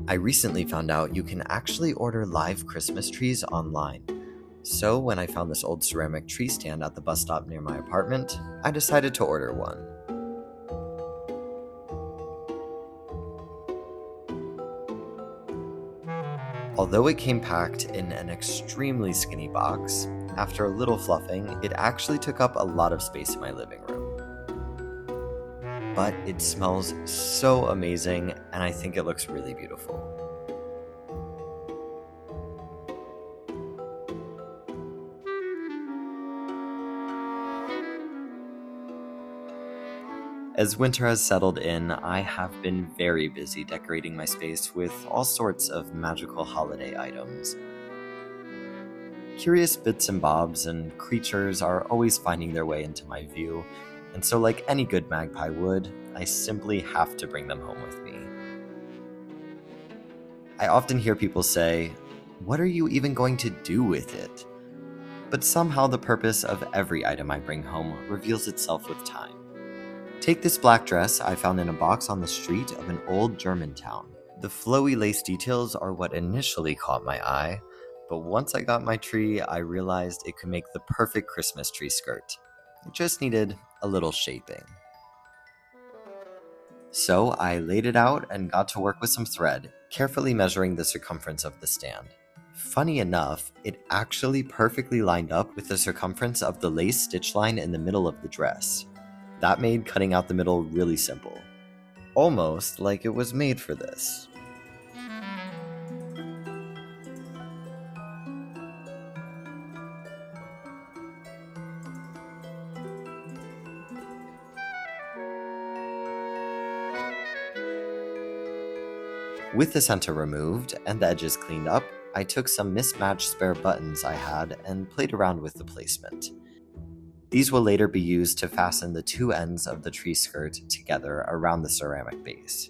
I recently found out you can actually order live Christmas trees online. So when I found this old ceramic tree stand at the bus stop near my apartment, I decided to order one. Although it came packed in an extremely skinny box, after a little fluffing, it actually took up a lot of space in my living room. But it smells so amazing, and I think it looks really beautiful. As winter has settled in, I have been very busy decorating my space with all sorts of magical holiday items. Curious bits and bobs and creatures are always finding their way into my view, and so like any good magpie would, I simply have to bring them home with me. I often hear people say, "What are you even going to do with it?" But somehow the purpose of every item I bring home reveals itself with time. Take this black dress I found in a box on the street of an old German town. The flowy lace details are what initially caught my eye, but once I got my tree, I realized it could make the perfect Christmas tree skirt. It just needed a little shaping. So I laid it out and got to work with some thread, carefully measuring the circumference of the stand. Funny enough, it actually perfectly lined up with the circumference of the lace stitch line in the middle of the dress. That made cutting out the middle really simple. Almost like it was made for this. With the center removed and the edges cleaned up, I took some mismatched spare buttons I had and played around with the placement. These will later be used to fasten the two ends of the tree skirt together around the ceramic base.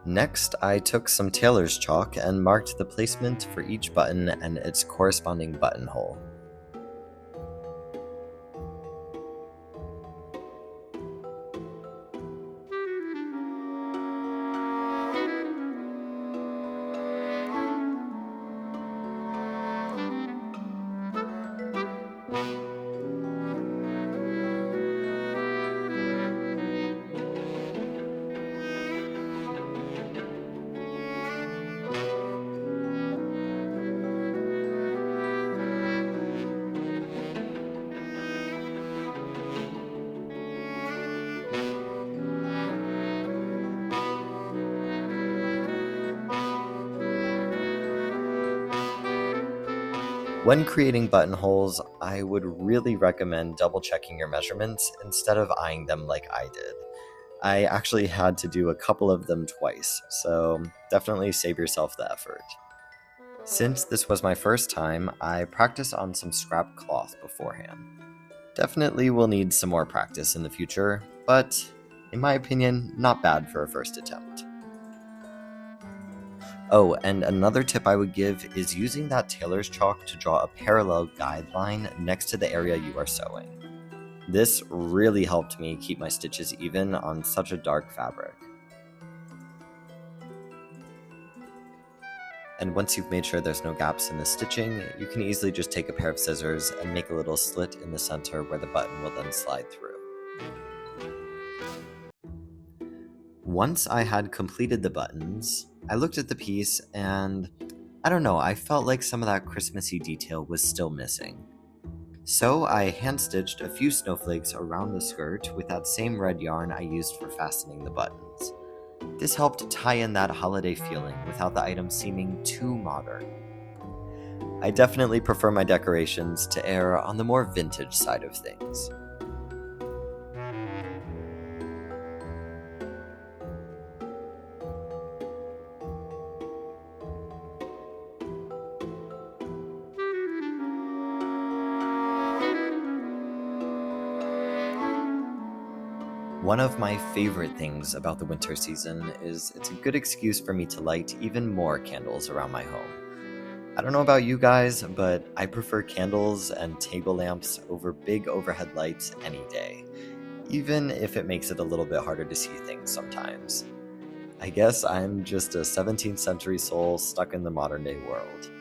Next, I took some tailor's chalk and marked the placement for each button and its corresponding buttonhole. When creating buttonholes, I would really recommend double checking your measurements instead of eyeing them like I did. I actually had to do a couple of them twice, so definitely save yourself the effort. Since this was my first time, I practiced on some scrap cloth beforehand. Definitely will need some more practice in the future, but in my opinion, not bad for a first attempt. Oh, and another tip I would give is using that tailor's chalk to draw a parallel guideline next to the area you are sewing. This really helped me keep my stitches even on such a dark fabric. And once you've made sure there's no gaps in the stitching, you can easily just take a pair of scissors and make a little slit in the center where the button will then slide through. Once I had completed the buttons, I looked at the piece and I don't know, I felt like some of that Christmassy detail was still missing. So I hand-stitched a few snowflakes around the skirt with that same red yarn I used for fastening the buttons. This helped tie in that holiday feeling without the item seeming too modern. I definitely prefer my decorations to err on the more vintage side of things. One of my favorite things about the winter season is it's a good excuse for me to light even more candles around my home. I don't know about you guys, but I prefer candles and table lamps over big overhead lights any day, even if it makes it a little bit harder to see things sometimes. I guess I'm just a 17th century soul stuck in the modern day world.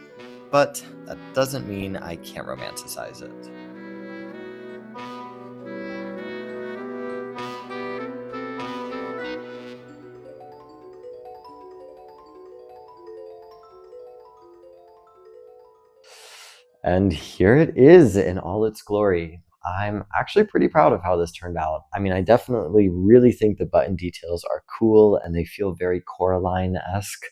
But that doesn't mean I can't romanticize it. And here it is in all its glory. I'm actually pretty proud of how this turned out. I mean, I definitely really think the button details are cool and they feel very Coraline-esque.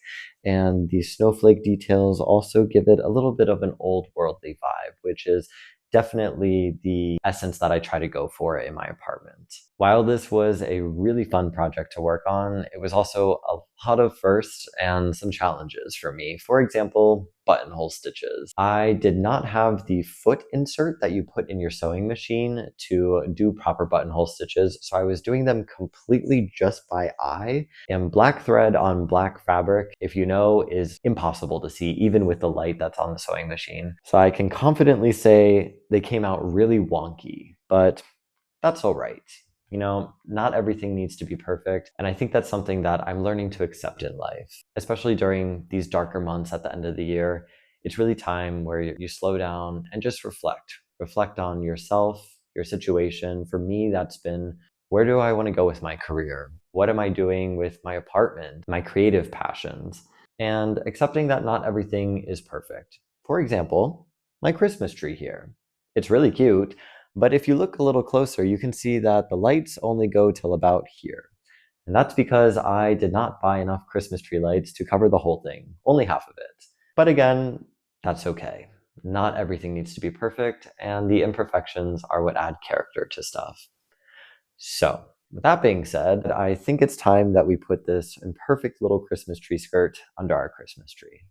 And the snowflake details also give it a little bit of an old worldly vibe, which is definitely the essence that I try to go for in my apartment. While this was a really fun project to work on, it was also a lot of firsts and some challenges for me. For example, buttonhole stitches. I did not have the foot insert that you put in your sewing machine to do proper buttonhole stitches, so I was doing them completely just by eye. And black thread on black fabric, if you know, is impossible to see even with the light that's on the sewing machine. So I can confidently say they came out really wonky, but that's all right. You know, not everything needs to be perfect. And I think that's something that I'm learning to accept in life, especially during these darker months at the end of the year. It's really time where you slow down and just reflect. Reflect on yourself, your situation. For me, that's been, where do I want to go with my career? What am I doing with my apartment, my creative passions? And accepting that not everything is perfect. For example, my Christmas tree here. It's really cute, but if you look a little closer, you can see that the lights only go till about here. And that's because I did not buy enough Christmas tree lights to cover the whole thing, only half of it. But again, that's okay. Not everything needs to be perfect, and the imperfections are what add character to stuff. So, with that being said, I think it's time that we put this imperfect little Christmas tree skirt under our Christmas tree.